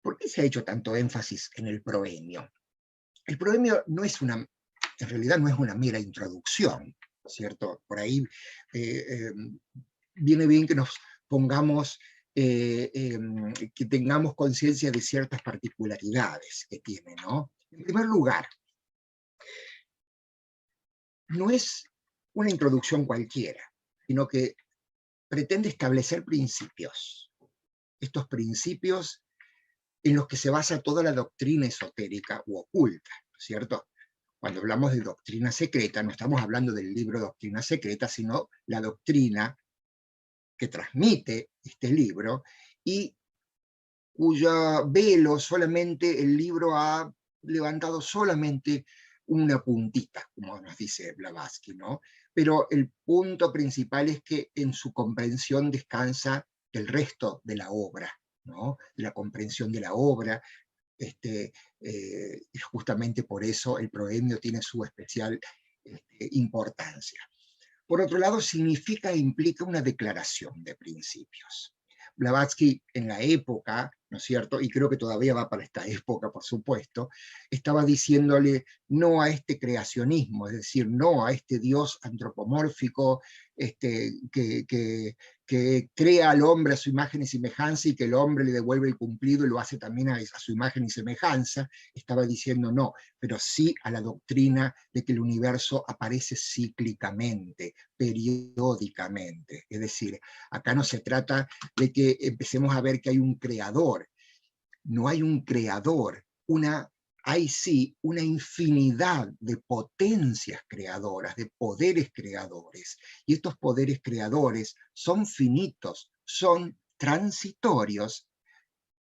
¿Por qué se ha hecho tanto énfasis en el proemio? El proemio no es en realidad no es una mera introducción, ¿cierto? Por ahí eh, eh, viene bien que nos pongamos, que tengamos conciencia de ciertas particularidades que tiene, ¿no? En primer lugar, no es una introducción cualquiera, sino que pretende establecer principios. Estos principios en los que se basa toda la doctrina esotérica u oculta, ¿cierto? Cuando hablamos de doctrina secreta, no estamos hablando del libro Doctrina Secreta, sino la doctrina que transmite este libro y cuya velo solamente el libro ha levantado solamente una puntita, como nos dice Blavatsky, ¿no? Pero el punto principal es que en su comprensión descansa el resto de la obra, ¿no? La comprensión de la obra, y justamente por eso el proemio tiene su especial importancia. Por otro lado, significa e implica una declaración de principios. Blavatsky en la época, ¿no es cierto? Y creo que todavía va para esta época, por supuesto, estaba diciéndole no a este creacionismo, es decir, no a este Dios antropomórfico que crea al hombre a su imagen y semejanza y que el hombre le devuelve el cumplido y lo hace también a su imagen y semejanza. Estaba diciendo no, pero sí a la doctrina de que el universo aparece cíclicamente, periódicamente. Es decir, acá no se trata de que empecemos a ver que hay un creador. No hay un creador, hay sí una infinidad de potencias creadoras, de poderes creadores. Y estos poderes creadores son finitos, son transitorios,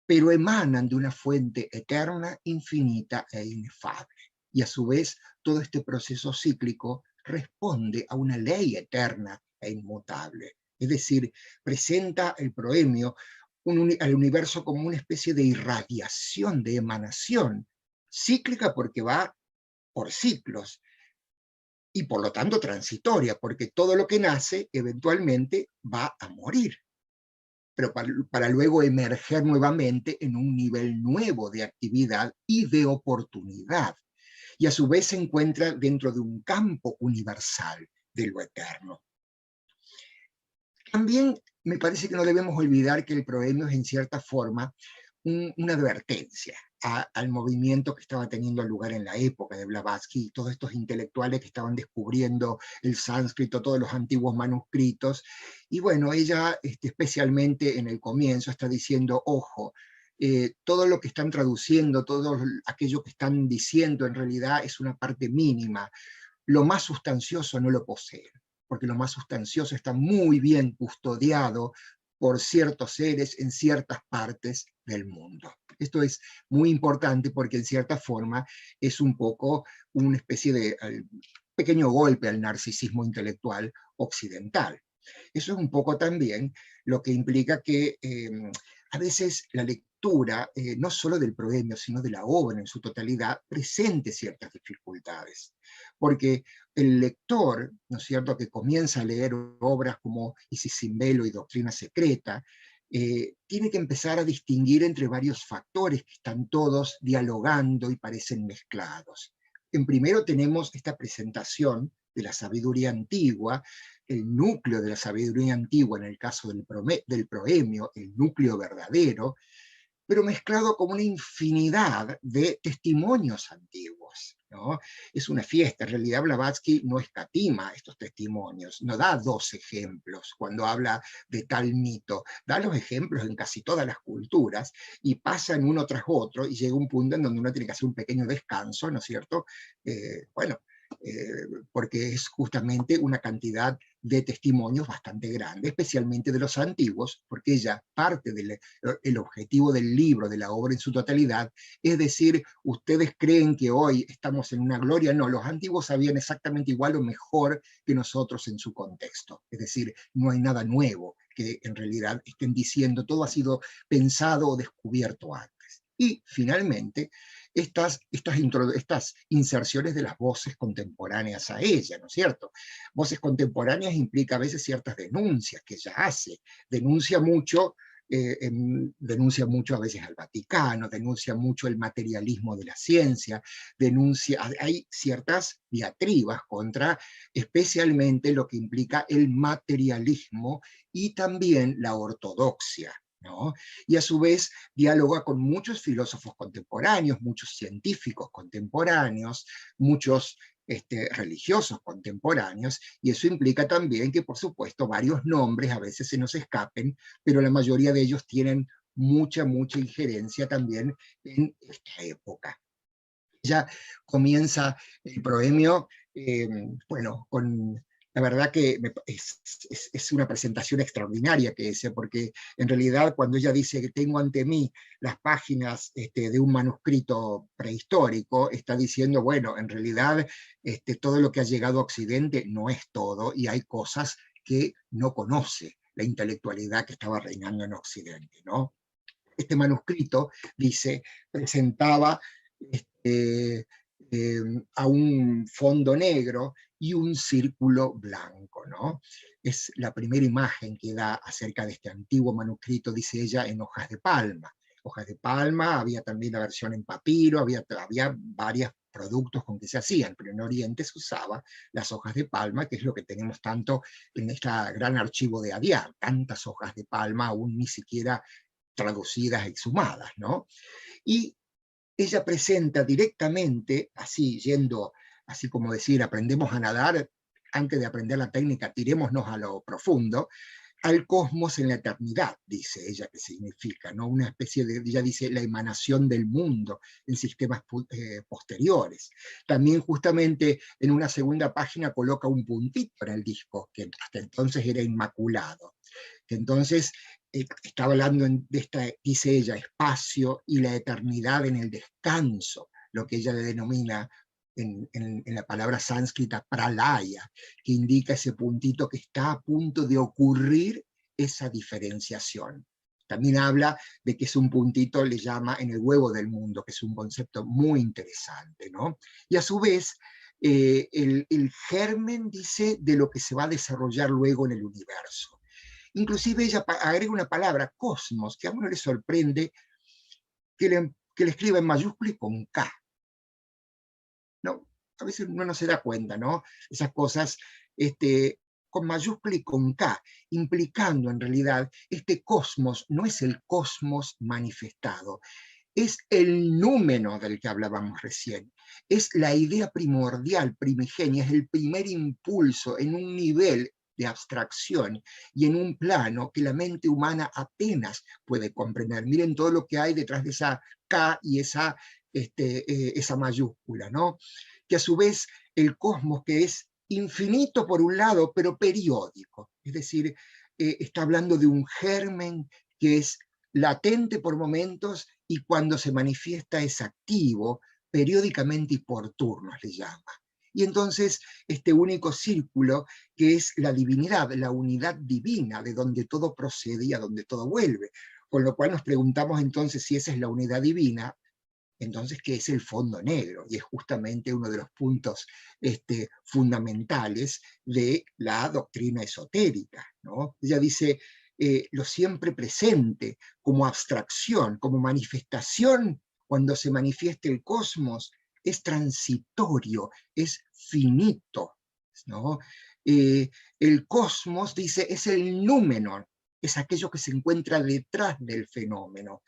pero emanan de una fuente eterna, infinita e inefable. Y a su vez, todo este proceso cíclico responde a una ley eterna e inmutable. Es decir, presenta el proemio al universo como una especie de irradiación, de emanación, cíclica porque va por ciclos, y por lo tanto transitoria, porque todo lo que nace eventualmente va a morir, pero para luego emerger nuevamente en un nivel nuevo de actividad y de oportunidad. Y a su vez se encuentra dentro de un campo universal de lo eterno. También me parece que no debemos olvidar que el proemio es en cierta forma una advertencia al movimiento que estaba teniendo lugar en la época de Blavatsky y todos estos intelectuales que estaban descubriendo el sánscrito, todos los antiguos manuscritos. Y bueno, ella especialmente en el comienzo está diciendo, ojo, todo lo que están traduciendo, todo aquello que están diciendo en realidad es una parte mínima. Lo más sustancioso no lo poseen, porque lo más sustancioso está muy bien custodiado por ciertos seres en ciertas partes del mundo. Esto es muy importante porque en cierta forma es un poco una especie de pequeño golpe al narcisismo intelectual occidental. Eso es un poco también lo que implica que a veces la lectura, no solo del proemio, sino de la obra en su totalidad, presente ciertas dificultades. Porque el lector, ¿no es cierto?, que comienza a leer obras como Isisimbelo y Doctrina Secreta, tiene que empezar a distinguir entre varios factores que están todos dialogando y parecen mezclados. En primero tenemos esta presentación de la sabiduría antigua, el núcleo de la sabiduría antigua en el caso del proemio, el núcleo verdadero, pero mezclado con una infinidad de testimonios antiguos, ¿no? Es una fiesta, en realidad Blavatsky no escatima estos testimonios, no da 2 ejemplos cuando habla de tal mito, da los ejemplos en casi todas las culturas y pasan uno tras otro y llega un punto en donde uno tiene que hacer un pequeño descanso, ¿no es cierto? Bueno, porque es justamente una cantidad de testimonios bastante grande, especialmente de los antiguos, porque ella parte del objetivo del libro, de la obra en su totalidad, es decir, ustedes creen que hoy estamos en una gloria, no, los antiguos sabían exactamente igual o mejor que nosotros en su contexto, es decir, no hay nada nuevo que en realidad estén diciendo, todo ha sido pensado o descubierto antes. Y finalmente, estas inserciones de las voces contemporáneas a ella, ¿no es cierto? Voces contemporáneas implica a veces ciertas denuncias que ella hace, denuncia mucho denuncia mucho a veces al Vaticano, denuncia mucho el materialismo de la ciencia, denuncia, hay ciertas diatribas contra especialmente lo que implica el materialismo y también la ortodoxia, ¿no? Y a su vez dialoga con muchos filósofos contemporáneos, muchos científicos contemporáneos, muchos religiosos contemporáneos, y eso implica también que, por supuesto, varios nombres a veces se nos escapen, pero la mayoría de ellos tienen mucha injerencia también en esta época. Ya comienza el proemio, bueno, con la verdad que es una presentación extraordinaria que hice, porque en realidad cuando ella dice que tengo ante mí las páginas de un manuscrito prehistórico, está diciendo, bueno, en realidad todo lo que ha llegado a Occidente no es todo, y hay cosas que no conoce la intelectualidad que estaba reinando en Occidente, ¿no? Este manuscrito, dice, presentaba a un fondo negro y un círculo blanco, ¿no? Es la primera imagen que da acerca de este antiguo manuscrito, dice ella, en hojas de palma. Hojas de palma, había también la versión en papiro, había varios productos con que se hacían, pero en Oriente se usaba las hojas de palma, que es lo que tenemos tanto en este gran archivo de Adyar, tantas hojas de palma, aún ni siquiera traducidas, exhumadas, ¿no? Y ella presenta directamente, así yendo, así como decir, aprendemos a nadar, antes de aprender la técnica, tirémonos a lo profundo, al cosmos en la eternidad, dice ella que significa, ¿no? Una especie de, ella dice, la emanación del mundo en sistemas posteriores. También justamente en una segunda página coloca un puntito en el disco, que hasta entonces era inmaculado. Que entonces estaba hablando de esta, dice ella, espacio y la eternidad en el descanso, lo que ella le denomina en la palabra sánscrita pralaya, que indica ese puntito que está a punto de ocurrir esa diferenciación. También habla de que es un puntito, le llama en el huevo del mundo, que es un concepto muy interesante, ¿no? Y a su vez, el germen, dice, de lo que se va a desarrollar luego en el universo. Inclusive ella agrega una palabra, cosmos, que a uno le sorprende que le escriba en mayúscula y con K. ¿No? A veces uno no se da cuenta, ¿no? Esas cosas con mayúscula y con K, implicando en realidad este cosmos no es el cosmos manifestado, es el númeno del que hablábamos recién, es la idea primordial, primigenia, es el primer impulso en un nivel de abstracción y en un plano que la mente humana apenas puede comprender. Miren todo lo que hay detrás de esa K y esa mayúscula, ¿no? Que a su vez el cosmos, que es infinito por un lado, pero periódico, es decir, está hablando de un germen que es latente por momentos y cuando se manifiesta es activo, periódicamente y por turnos le llama. Y entonces este único círculo que es la divinidad, la unidad divina, de donde todo procede y a donde todo vuelve. Con lo cual nos preguntamos entonces si esa es la unidad divina, entonces, ¿qué es el fondo negro? Y es justamente uno de los puntos fundamentales de la doctrina esotérica, ¿no? Ella dice, lo siempre presente, como abstracción, como manifestación, cuando se manifiesta el cosmos, es transitorio, es finito, ¿no? El cosmos, dice, es el númeno, es aquello que se encuentra detrás del fenómeno,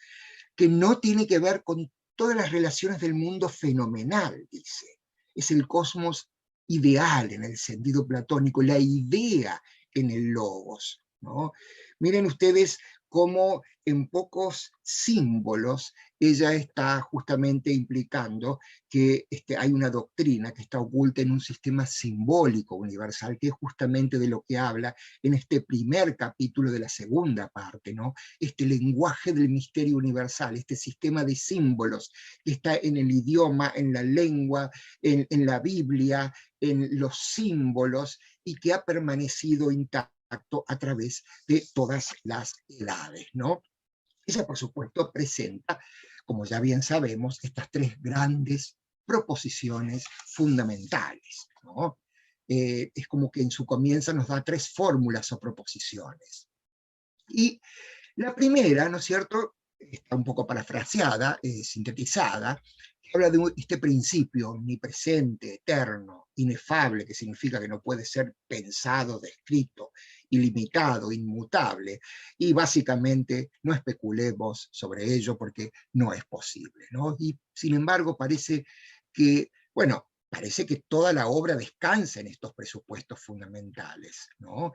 que no tiene que ver con todas las relaciones del mundo fenomenal, dice. Es el cosmos ideal en el sentido platónico, la idea en el logos, ¿no? Miren ustedes cómo en pocos símbolos ella está justamente implicando que hay una doctrina que está oculta en un sistema simbólico universal, que es justamente de lo que habla en este primer capítulo de la segunda parte, ¿no? Este lenguaje del misterio universal, este sistema de símbolos que está en el idioma, en la lengua, en la Biblia, en los símbolos, y que ha permanecido intacto a través de todas las edades, ¿no? Ella, por supuesto, presenta, como ya bien sabemos, estas tres grandes proposiciones fundamentales, ¿no? Es como que en su comienzo nos da tres fórmulas o proposiciones. Y La primera, ¿no es cierto?, está un poco parafraseada, sintetizada, habla de este principio omnipresente, eterno, inefable, que significa que no puede ser pensado, descrito, ilimitado, inmutable, y básicamente no especulemos sobre ello porque no es posible, ¿no? Y sin embargo parece que, bueno, parece que toda la obra descansa en estos presupuestos fundamentales, ¿no?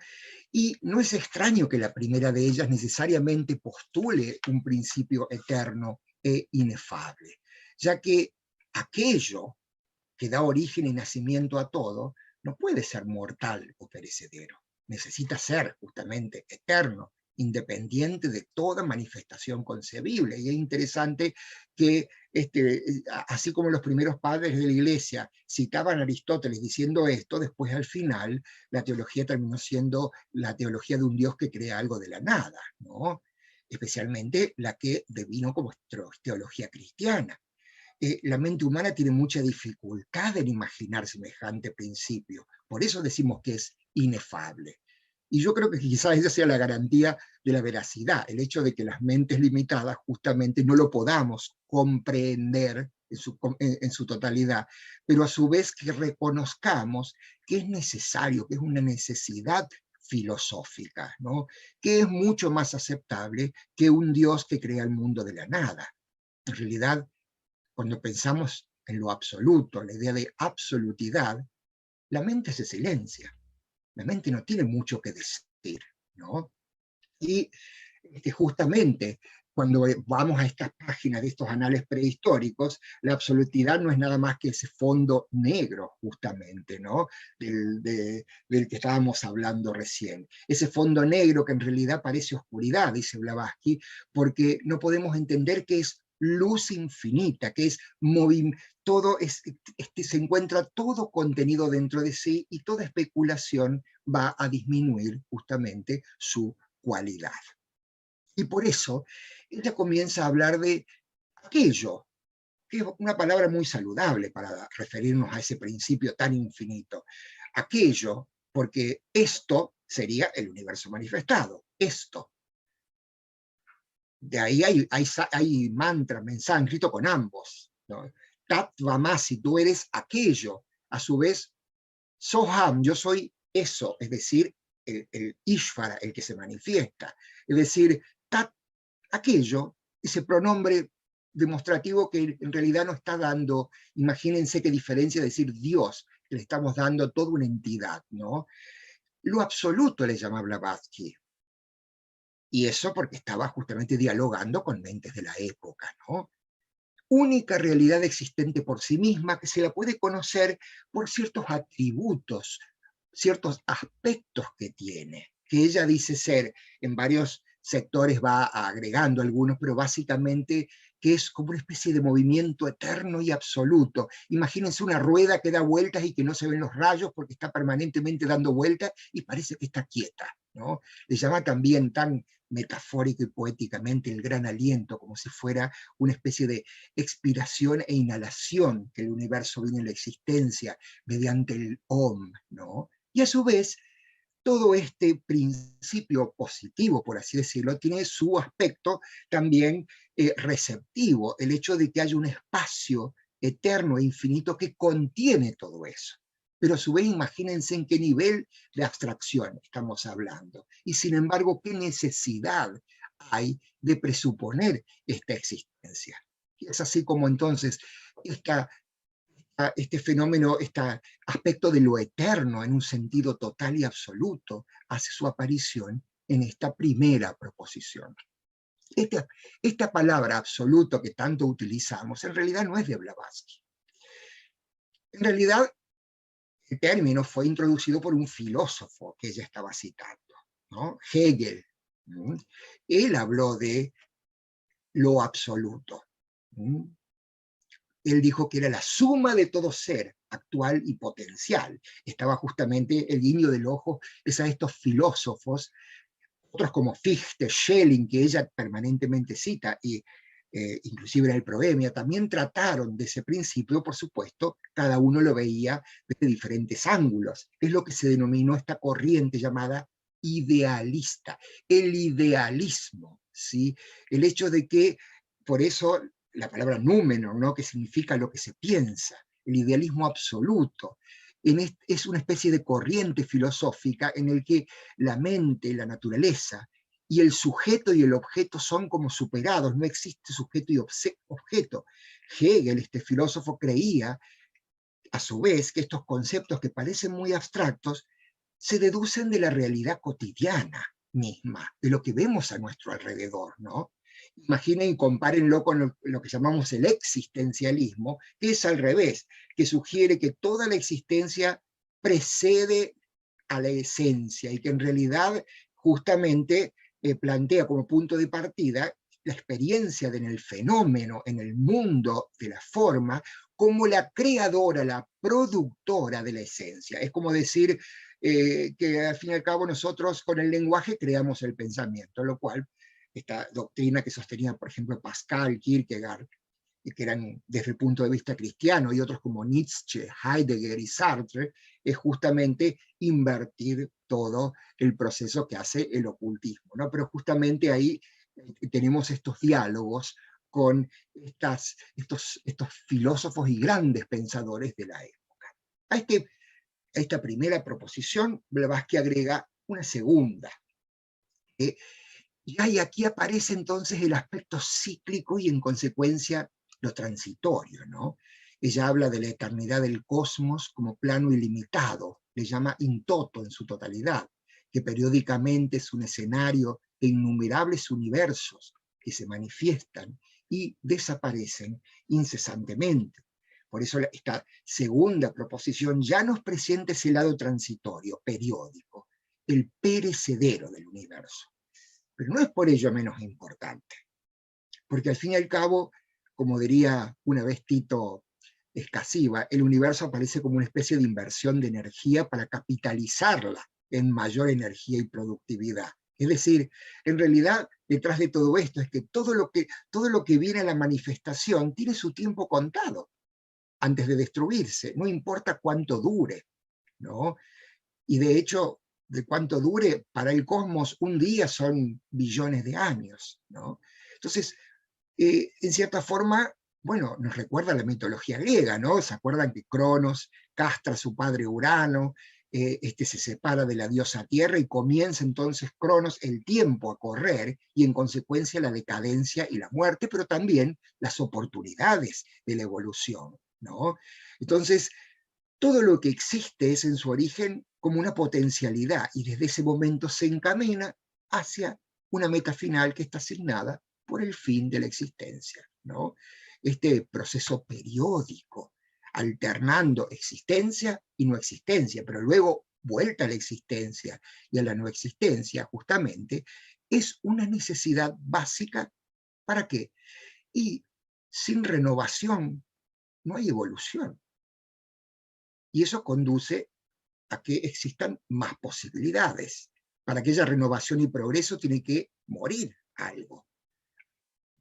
Y no es extraño que la primera de ellas necesariamente postule un principio eterno e inefable, ya que aquello que da origen y nacimiento a todo no puede ser mortal o perecedero, necesita ser justamente eterno, independiente de toda manifestación concebible. Y es interesante que, así como los primeros padres de la Iglesia citaban a Aristóteles diciendo esto, después al final la teología terminó siendo la teología de un Dios que crea algo de la nada, ¿no? Especialmente la que devino como teología cristiana. La mente humana tiene mucha dificultad en imaginar semejante principio, por eso decimos que es inefable. Y yo creo que quizás esa sea la garantía de la veracidad, el hecho de que las mentes limitadas justamente no lo podamos comprender en su totalidad, pero a su vez que reconozcamos que es necesario, que es una necesidad filosófica, ¿no? Que es mucho más aceptable que un Dios que crea el mundo de la nada. En realidad, cuando pensamos en lo absoluto, la idea de absolutidad, la mente se silencia. La mente no tiene mucho que decir, ¿no? Y justamente cuando vamos a estas páginas de estos anales prehistóricos, la absolutidad no es nada más que ese fondo negro, justamente, ¿no? Del que estábamos hablando recién. Ese fondo negro que en realidad parece oscuridad, dice Blavatsky, porque no podemos entender que es luz infinita, que es todo se encuentra todo contenido dentro de sí y toda especulación va a disminuir justamente su cualidad. Y por eso ella comienza a hablar de aquello, que es una palabra muy saludable para referirnos a ese principio tan infinito. Aquello, porque esto sería el universo manifestado, esto. De ahí hay mantras, en sánscrito con ambos, ¿no? Tattvamasi, tú eres aquello. A su vez, Soham, yo soy eso, es decir, el Ishvara, el que se manifiesta. Es decir, tat, aquello, ese pronombre demostrativo que en realidad no está dando, imagínense qué diferencia decir Dios, que le estamos dando toda una entidad, ¿no? Lo absoluto le llama Blavatsky. Y eso porque estaba justamente dialogando con mentes de la época, ¿no? Única realidad existente por sí misma que se la puede conocer por ciertos atributos, ciertos aspectos que tiene, que ella dice ser, en varios sectores va agregando algunos, pero básicamente que es como una especie de movimiento eterno y absoluto. Imagínense una rueda que da vueltas y que no se ven los rayos porque está permanentemente dando vueltas y parece que está quieta, ¿no? Le llama también tan metafórico y poéticamente el gran aliento, como si fuera una especie de expiración e inhalación que el universo viene a la existencia mediante el Om, ¿no? Y a su vez, todo este principio positivo, por así decirlo, tiene su aspecto también receptivo, el hecho de que haya un espacio eterno e infinito que contiene todo eso. Pero a su vez imagínense en qué nivel de abstracción estamos hablando. Y sin embargo, qué necesidad hay de presuponer esta existencia. Y es así como entonces este fenómeno, este aspecto de lo eterno en un sentido total y absoluto, hace su aparición en esta primera proposición. Esta palabra absoluto que tanto utilizamos en realidad no es de Blavatsky. En realidad el término fue introducido por un filósofo que ella estaba citando, ¿no? Hegel. Él habló de lo absoluto. Él dijo que era la suma de todo ser, actual y potencial. Estaba justamente el guiño del ojo, es a estos filósofos, otros como Fichte, Schelling, que ella permanentemente cita, y inclusive en el Proemia, también trataron de ese principio, por supuesto, cada uno lo veía desde diferentes ángulos. Es lo que se denominó esta corriente llamada idealista. El idealismo ¿sí? El hecho de que, por eso la palabra númenor, ¿no? Que significa lo que se piensa, el idealismo absoluto, es una especie de corriente filosófica en el que la mente, la naturaleza, y el sujeto y el objeto son como superados, no existe sujeto y objeto. Hegel, este filósofo, creía, a su vez, que estos conceptos que parecen muy abstractos se deducen de la realidad cotidiana misma, de lo que vemos a nuestro alrededor, ¿no? Imaginen y compárenlo con lo que llamamos el existencialismo, que es al revés, que sugiere que toda la existencia precede a la esencia y que en realidad justamente plantea como punto de partida la experiencia en el fenómeno, en el mundo de la forma, como la creadora, la productora de la esencia. Es como decir que al fin y al cabo nosotros con el lenguaje creamos el pensamiento, lo cual esta doctrina que sostenía, por ejemplo, Pascal, Kierkegaard, que eran desde el punto de vista cristiano, y otros como Nietzsche, Heidegger y Sartre, es justamente invertir todo el proceso que hace el ocultismo, ¿no? Pero justamente ahí tenemos estos diálogos con estos filósofos y grandes pensadores de la época. A esta primera proposición, Blavatsky agrega una segunda. Y aquí aparece entonces el aspecto cíclico y en consecuencia lo transitorio, ¿no? Ella habla de la eternidad del cosmos como plano ilimitado, le llama in toto en su totalidad, que periódicamente es un escenario de innumerables universos que se manifiestan y desaparecen incesantemente. Por eso esta segunda proposición ya nos presenta ese lado transitorio, periódico, el perecedero del universo. Pero no es por ello menos importante, porque al fin y al cabo, como diría una vez Tito Escasiva, el universo aparece como una especie de inversión de energía para capitalizarla en mayor energía y productividad. Es decir, en realidad, detrás de todo esto es que todo lo que viene a la manifestación tiene su tiempo contado antes de destruirse, no importa cuánto dure, ¿no? Y de hecho, de cuánto dure, para el cosmos un día son billones de años, ¿no? Entonces, en cierta forma, bueno, nos recuerda la mitología griega, ¿no? ¿Se acuerdan que Cronos castra a su padre Urano, este se separa de la diosa Tierra y comienza entonces Cronos el tiempo a correr y en consecuencia la decadencia y la muerte, pero también las oportunidades de la evolución, ¿no? Entonces, todo lo que existe es en su origen como una potencialidad y desde ese momento se encamina hacia una meta final que está asignada por el fin de la existencia, ¿no? Este proceso periódico, alternando existencia y no existencia, pero luego vuelta a la existencia y a la no existencia, justamente, es una necesidad básica. ¿Para qué? Y sin renovación no hay evolución. Y eso conduce a que existan más posibilidades. Para que haya renovación y progreso tiene que morir algo,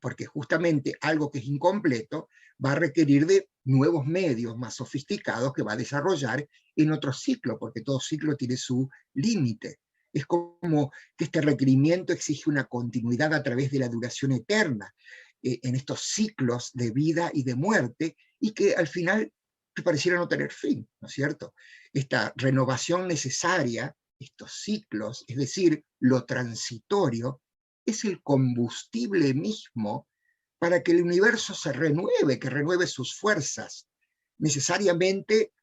porque justamente algo que es incompleto va a requerir de nuevos medios más sofisticados que va a desarrollar en otro ciclo, porque todo ciclo tiene su límite. Es como que este requerimiento exige una continuidad a través de la duración eterna en estos ciclos de vida y de muerte, y que al final pareciera no tener fin, ¿no es cierto? Esta renovación necesaria, estos ciclos, es decir, lo transitorio, es el combustible mismo para que el universo se renueve, que renueve sus fuerzas. Necesariamente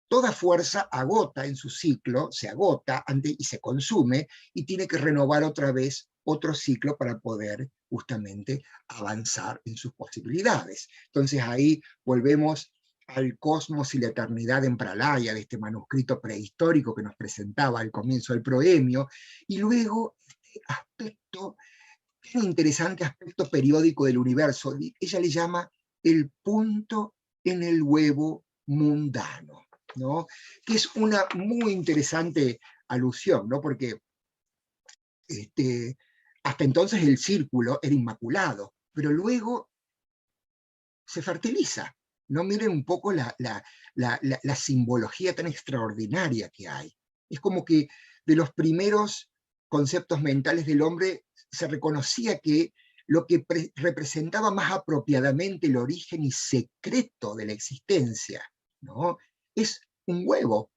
toda fuerza agota en su ciclo, se agota y se consume y tiene que renovar otra vez otro ciclo para poder justamente avanzar en sus posibilidades. Entonces ahí volvemos al cosmos y la eternidad en Pralaya, de este manuscrito prehistórico que nos presentaba al comienzo del proemio, y luego este aspecto, un interesante aspecto periódico del universo, ella le llama el punto en el huevo mundano, ¿no? Que es una muy interesante alusión, ¿no? Porque hasta entonces el círculo era inmaculado, pero luego se fertiliza. No miren un poco la simbología tan extraordinaria que hay. Es como que de los primeros conceptos mentales del hombre se reconocía que lo que representaba más apropiadamente el origen y secreto de la existencia, ¿no? Es un huevo,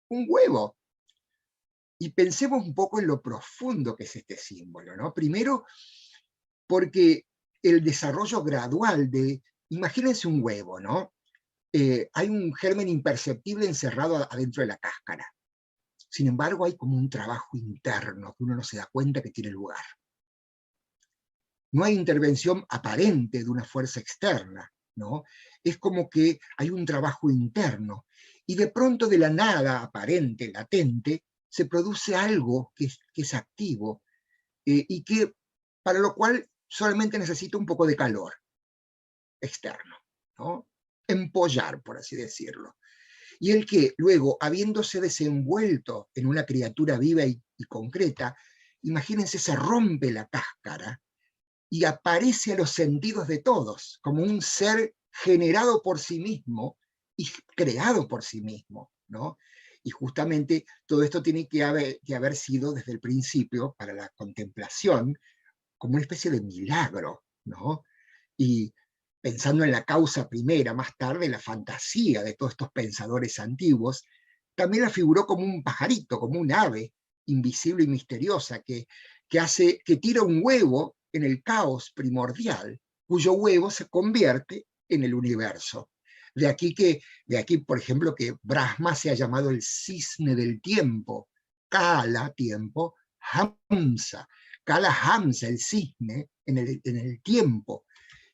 un huevo. Y pensemos un poco en lo profundo que es este símbolo, ¿no? Primero, porque el desarrollo gradual de, imagínense un huevo, ¿no? Hay un germen imperceptible encerrado adentro de la cáscara. Sin embargo, hay como un trabajo interno que uno no se da cuenta que tiene lugar. No hay intervención aparente de una fuerza externa, ¿no? Es como que hay un trabajo interno y de pronto de la nada aparente, latente, se produce algo que es activo y que para lo cual solamente necesita un poco de calor externo, ¿no? Empollar, por así decirlo. Y el que luego, habiéndose desenvuelto en una criatura viva y concreta, imagínense, se rompe la cáscara y aparece a los sentidos de todos, como un ser generado por sí mismo y creado por sí mismo, ¿no? Y justamente todo esto tiene que haber sido desde el principio, para la contemplación, como una especie de milagro, ¿no? Y pensando en la causa primera, más tarde la fantasía de todos estos pensadores antiguos, también la figuró como un pajarito, como un ave invisible y misteriosa que tira un huevo en el caos primordial, cuyo huevo se convierte en el universo. De aquí, por ejemplo, que Brahma se ha llamado el cisne del tiempo, Kala, tiempo, Hamsa, Kala Hamsa, el cisne en el tiempo,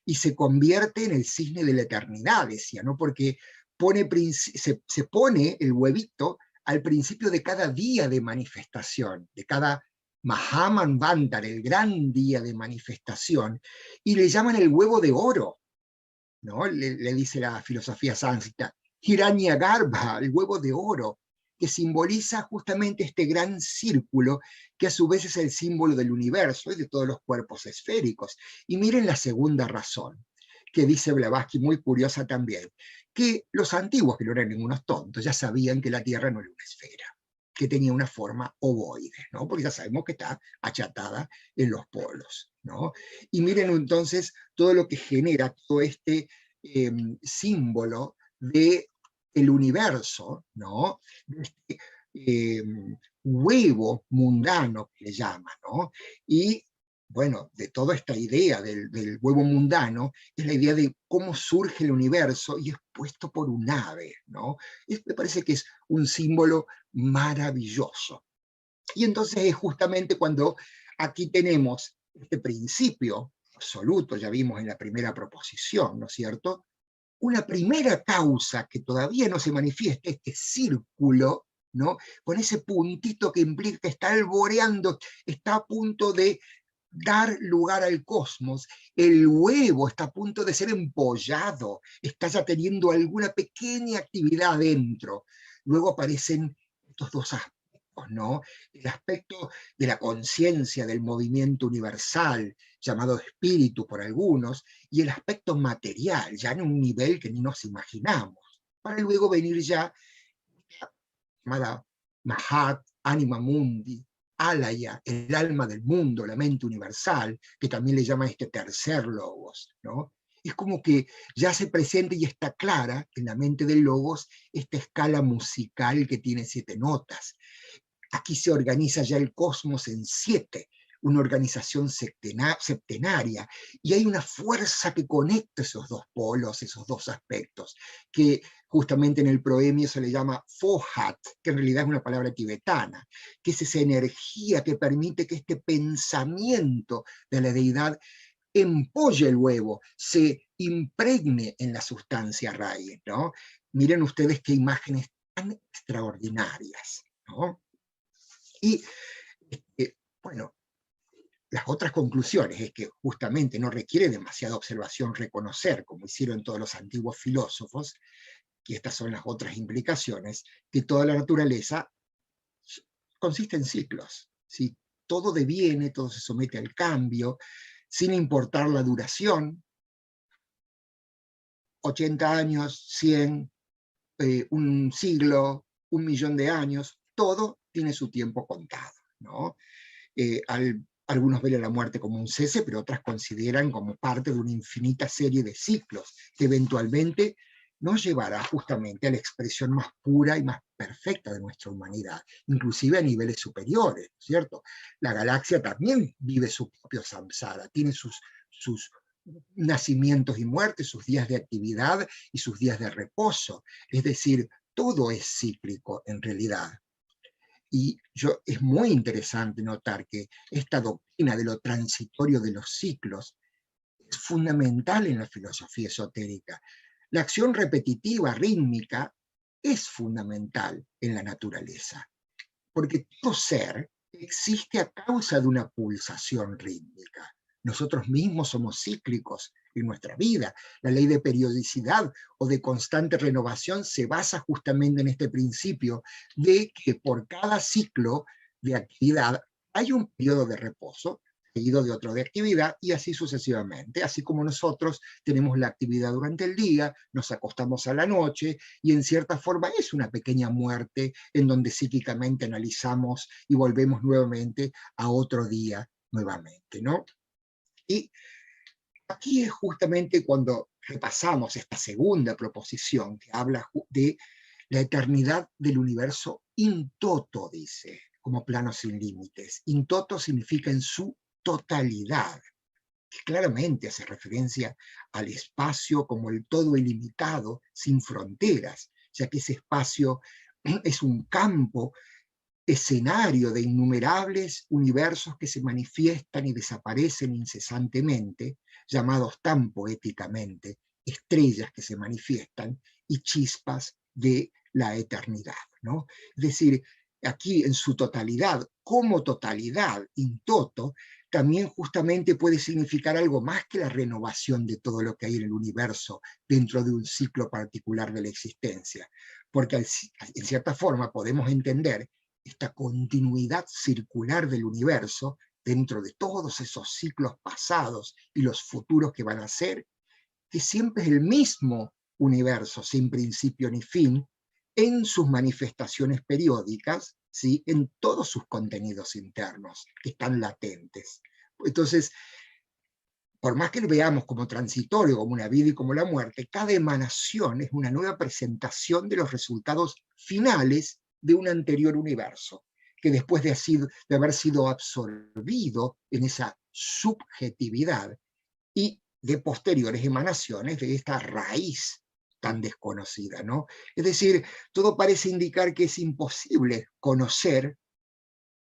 y se convierte en el cisne de la eternidad, decía, ¿no? Porque se pone el huevito al principio de cada día de manifestación, de cada Mahamanvantara, el gran día de manifestación, y le llaman el huevo de oro, ¿no? Le dice la filosofía sánscrita, Hiranyagarbha, el huevo de oro, que simboliza justamente este gran círculo que a su vez es el símbolo del universo y de todos los cuerpos esféricos. Y miren la segunda razón, que dice Blavatsky, muy curiosa también, que los antiguos, que no eran ningunos tontos, ya sabían que la Tierra no era una esfera, que tenía una forma ovoide, ¿no? Porque ya sabemos que está achatada en los polos, ¿no? Y miren entonces todo lo que genera todo este símbolo de el universo, ¿no? De este huevo mundano que le llama, ¿no? Y bueno, de toda esta idea del huevo mundano, es la idea de cómo surge el universo y es puesto por un ave, ¿no? Me parece que es un símbolo maravilloso. Y entonces es justamente cuando aquí tenemos este principio absoluto, ya vimos en la primera proposición, ¿no es cierto? Una primera causa que todavía no se manifiesta, este círculo, ¿no? Con ese puntito que implica que está alboreando, está a punto de dar lugar al cosmos, el huevo está a punto de ser empollado, está ya teniendo alguna pequeña actividad adentro. Luego aparecen estos dos aspectos, ¿no? El aspecto de la conciencia del movimiento universal, llamado espíritu por algunos, y el aspecto material, ya en un nivel que ni nos imaginamos, para luego venir ya llamada Mahat, Anima Mundi, Alaya, el alma del mundo, la mente universal, que también le llama este tercer logos, ¿no? Es como que ya se presenta y está clara en la mente del logos esta escala musical que tiene 7 notas. Aquí se organiza ya el cosmos en 7, una organización septenaria, y hay una fuerza que conecta esos dos polos, esos dos aspectos, que justamente en el proemio se le llama Fohat, que en realidad es una palabra tibetana, que es esa energía que permite que este pensamiento de la deidad empolle el huevo, se impregne en la sustancia raíz, ¿no? Miren ustedes qué imágenes tan extraordinarias, ¿no? Y, bueno, las otras conclusiones es que justamente no requiere demasiada observación reconocer, como hicieron todos los antiguos filósofos, y estas son las otras implicaciones, que toda la naturaleza consiste en ciclos, ¿sí? Todo deviene, todo se somete al cambio, sin importar la duración, 80 años, 100, un siglo, 1 millón de años, todo tiene su tiempo contado, ¿no? Al Algunos ven a la muerte como un cese, pero otras consideran como parte de una infinita serie de ciclos que eventualmente nos llevará justamente a la expresión más pura y más perfecta de nuestra humanidad, inclusive a niveles superiores, ¿cierto? La galaxia también vive su propio samsara, tiene sus nacimientos y muertes, sus días de actividad y sus días de reposo. Es decir, todo es cíclico en realidad. Y es muy interesante notar que esta doctrina de lo transitorio de los ciclos es fundamental en la filosofía esotérica. La acción repetitiva, rítmica, es fundamental en la naturaleza, porque todo ser existe a causa de una pulsación rítmica. Nosotros mismos somos cíclicos en nuestra vida. La ley de periodicidad o de constante renovación se basa justamente en este principio de que por cada ciclo de actividad hay un periodo de reposo, seguido de otro de actividad, y así sucesivamente. Así como nosotros tenemos la actividad durante el día, nos acostamos a la noche, y en cierta forma es una pequeña muerte en donde psíquicamente analizamos y volvemos nuevamente a otro día nuevamente, ¿no? Y aquí es justamente cuando repasamos esta segunda proposición que habla de la eternidad del universo in toto, dice, como plano sin límites. In toto significa en su totalidad, que claramente hace referencia al espacio como el todo ilimitado, sin fronteras, ya que ese espacio es un campo, escenario de innumerables universos que se manifiestan y desaparecen incesantemente, llamados tan poéticamente estrellas que se manifiestan y chispas de la eternidad, ¿no? Es decir, aquí en su totalidad, como totalidad, in toto, también justamente puede significar algo más que la renovación de todo lo que hay en el universo dentro de un ciclo particular de la existencia, porque en cierta forma podemos entender esta continuidad circular del universo dentro de todos esos ciclos pasados y los futuros que van a ser, que siempre es el mismo universo, sin principio ni fin, en sus manifestaciones periódicas, ¿sí? En todos sus contenidos internos, que están latentes. Entonces, por más que lo veamos como transitorio, como una vida y como la muerte, cada emanación es una nueva presentación de los resultados finales de un anterior universo, que después de haber sido absorbido en esa subjetividad y de posteriores emanaciones de esta raíz tan desconocida, ¿no? Es decir, todo parece indicar que es imposible conocer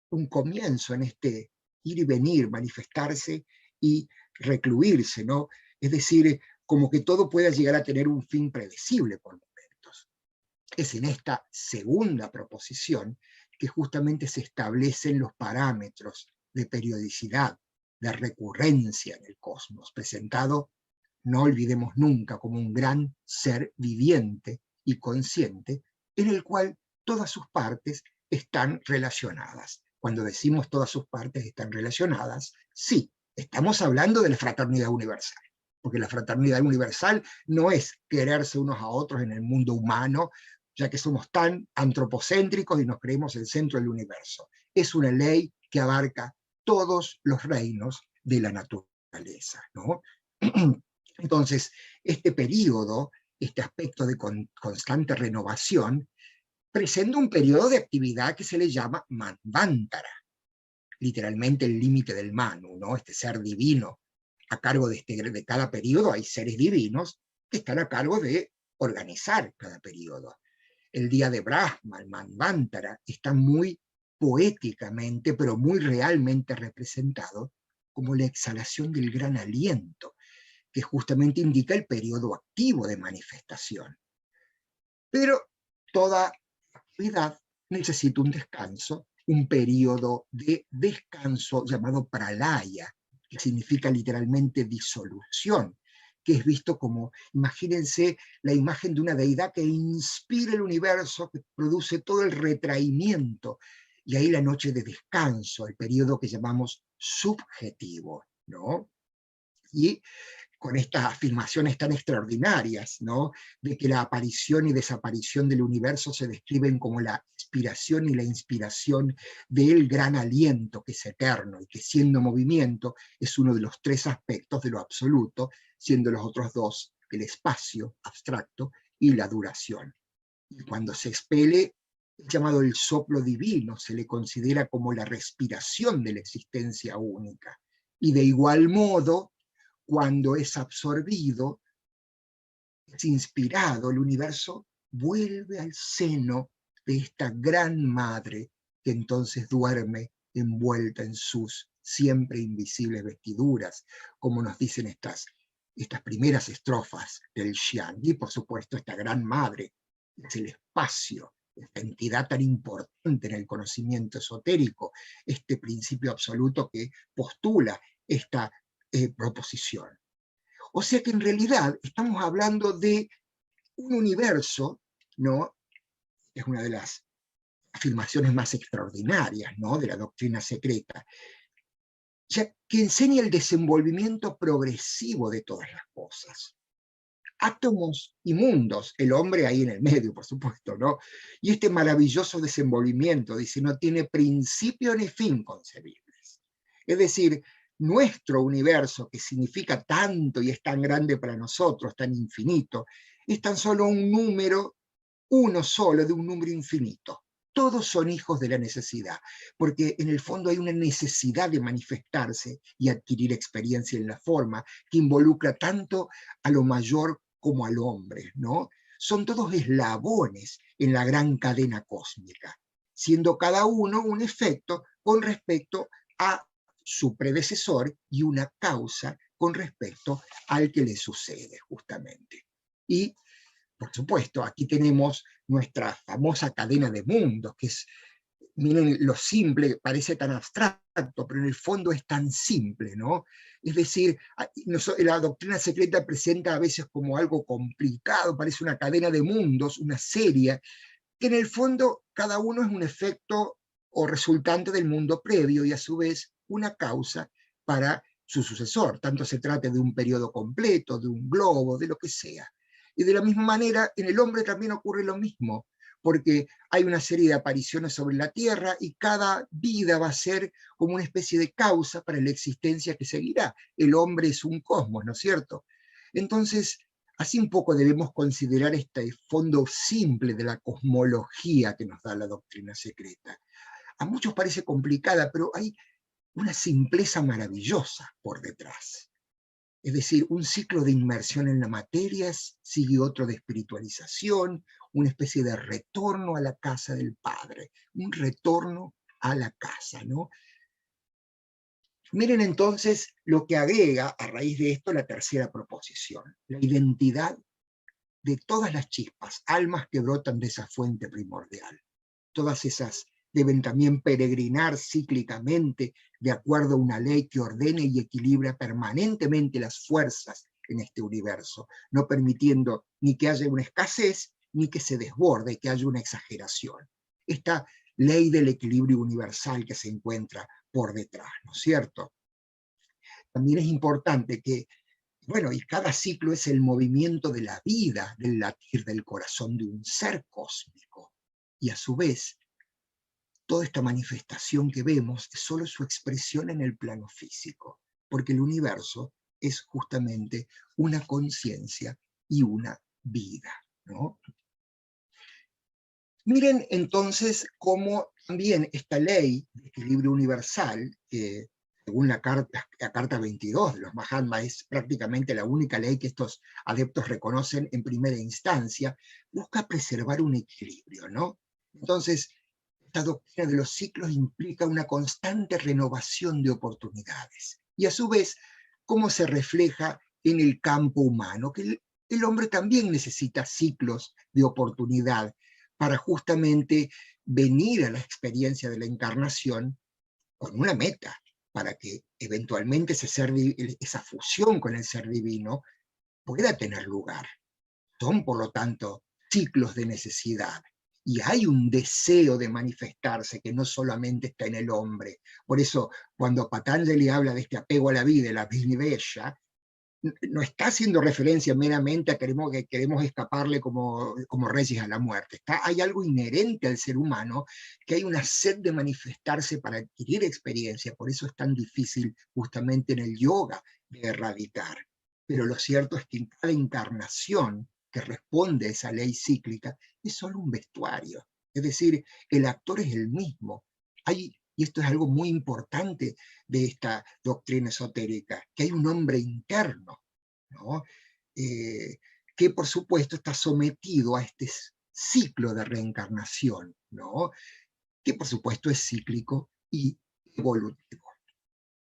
un comienzo en este ir y venir, manifestarse y recluirse, ¿no? Es decir, como que todo pueda llegar a tener un fin predecible por momentos. Es en esta segunda proposición que justamente se establecen los parámetros de periodicidad, de recurrencia en el cosmos, presentado, no olvidemos nunca, como un gran ser viviente y consciente, en el cual todas sus partes están relacionadas. Cuando decimos todas sus partes están relacionadas, sí, estamos hablando de la fraternidad universal, porque la fraternidad universal no es quererse unos a otros en el mundo humano, ya que somos tan antropocéntricos y nos creemos el centro del universo. Es una ley que abarca todos los reinos de la naturaleza, ¿no? Entonces, este periodo, este aspecto de constante renovación, presenta un periodo de actividad que se le llama Manvantara, literalmente el límite del Manu, ¿no? Este ser divino. A cargo de cada periodo hay seres divinos que están a cargo de organizar cada periodo. El día de Brahma, el Manvantara, está muy poéticamente, pero muy realmente representado como la exhalación del gran aliento, que justamente indica el periodo activo de manifestación. Pero toda actividad necesita un descanso, un periodo de descanso llamado pralaya, que significa literalmente disolución, que es visto como, imagínense la imagen de una deidad que inspira el universo, que produce todo el retraimiento, y ahí la noche de descanso, el periodo que llamamos subjetivo, ¿no? Y con estas afirmaciones tan extraordinarias, ¿no? De que la aparición y desaparición del universo se describen como la expiración y la inspiración del gran aliento que es eterno y que siendo movimiento es uno de los tres aspectos de lo absoluto, siendo los otros dos el espacio abstracto y la duración. Y cuando se expele, es llamado el soplo divino, se le considera como la respiración de la existencia única. Y de igual modo, cuando es absorbido, es inspirado, el universo vuelve al seno de esta gran madre que entonces duerme envuelta en sus siempre invisibles vestiduras, como nos dicen estas primeras estrofas del Xiang. Y por supuesto esta gran madre es el espacio, esta entidad tan importante en el conocimiento esotérico, este principio absoluto que postula esta proposición. O sea que en realidad estamos hablando de un universo, ¿no? Es una de las afirmaciones más extraordinarias, ¿no? De la doctrina secreta, ya que enseña el desenvolvimiento progresivo de todas las cosas. Átomos y mundos, el hombre ahí en el medio, por supuesto, ¿no? Y este maravilloso desenvolvimiento, dice, no tiene principio ni fin concebibles. Es decir, nuestro universo, que significa tanto y es tan grande para nosotros, tan infinito, es tan solo un número, uno solo de un número infinito. Todos son hijos de la necesidad, porque en el fondo hay una necesidad de manifestarse y adquirir experiencia en la forma que involucra tanto a lo mayor como al hombre, ¿no? Son todos eslabones en la gran cadena cósmica, siendo cada uno un efecto con respecto a su predecesor y una causa con respecto al que le sucede, justamente. Y, por supuesto, aquí tenemos nuestra famosa cadena de mundos, que es, miren lo simple, parece tan abstracto, pero en el fondo es tan simple, ¿no? Es decir, la doctrina secreta presenta a veces como algo complicado, parece una cadena de mundos, una serie, que en el fondo cada uno es un efecto o resultante del mundo previo y a su vez una causa para su sucesor, tanto se trate de un periodo completo, de un globo, de lo que sea. Y de la misma manera, en el hombre también ocurre lo mismo, porque hay una serie de apariciones sobre la Tierra y cada vida va a ser como una especie de causa para la existencia que seguirá. El hombre es un cosmos, ¿no es cierto? Entonces, así un poco debemos considerar este fondo simple de la cosmología que nos da la doctrina secreta. A muchos parece complicada, pero hay una simpleza maravillosa por detrás. Es decir, un ciclo de inmersión en la materia sigue otro de espiritualización, una especie de retorno a la casa del Padre, un retorno a la casa, ¿no? Miren entonces lo que agrega a raíz de esto la tercera proposición, la identidad de todas las chispas, almas que brotan de esa fuente primordial. Todas esas deben también peregrinar cíclicamente de acuerdo a una ley que ordene y equilibra permanentemente las fuerzas en este universo, no permitiendo ni que haya una escasez, ni que se desborde, que haya una exageración. Esta ley del equilibrio universal que se encuentra por detrás, ¿no es cierto? También es importante que, bueno, y cada ciclo es el movimiento de la vida, del latir del corazón de un ser cósmico. Y a su vez, toda esta manifestación que vemos es solo su expresión en el plano físico, porque el universo es justamente una conciencia y una vida, ¿no? Miren entonces cómo también esta ley de equilibrio universal, que según la carta 22 de los Mahatma es prácticamente la única ley que estos adeptos reconocen en primera instancia, busca preservar un equilibrio, ¿no? Entonces, esta doctrina de los ciclos implica una constante renovación de oportunidades y a su vez cómo se refleja en el campo humano, que el hombre también necesita ciclos de oportunidad para justamente venir a la experiencia de la encarnación con una meta, para que eventualmente esa fusión con el ser divino pueda tener lugar. Son, por lo tanto, ciclos de necesidad. Y hay un deseo de manifestarse que no solamente está en el hombre. Por eso, cuando Patanjali habla de este apego a la vida, la Vinivesha, no está haciendo referencia meramente a que queremos escaparle como reyes a la muerte. Hay algo inherente al ser humano, que hay una sed de manifestarse para adquirir experiencia, por eso es tan difícil justamente en el yoga de erradicar. Pero lo cierto es que en cada encarnación que responde a esa ley cíclica es solo un vestuario. Es decir, el actor es el mismo. Y esto es algo muy importante de esta doctrina esotérica, que hay un hombre interno, ¿no? Que por supuesto está sometido a este ciclo de reencarnación, ¿no? Que por supuesto es cíclico y evolutivo.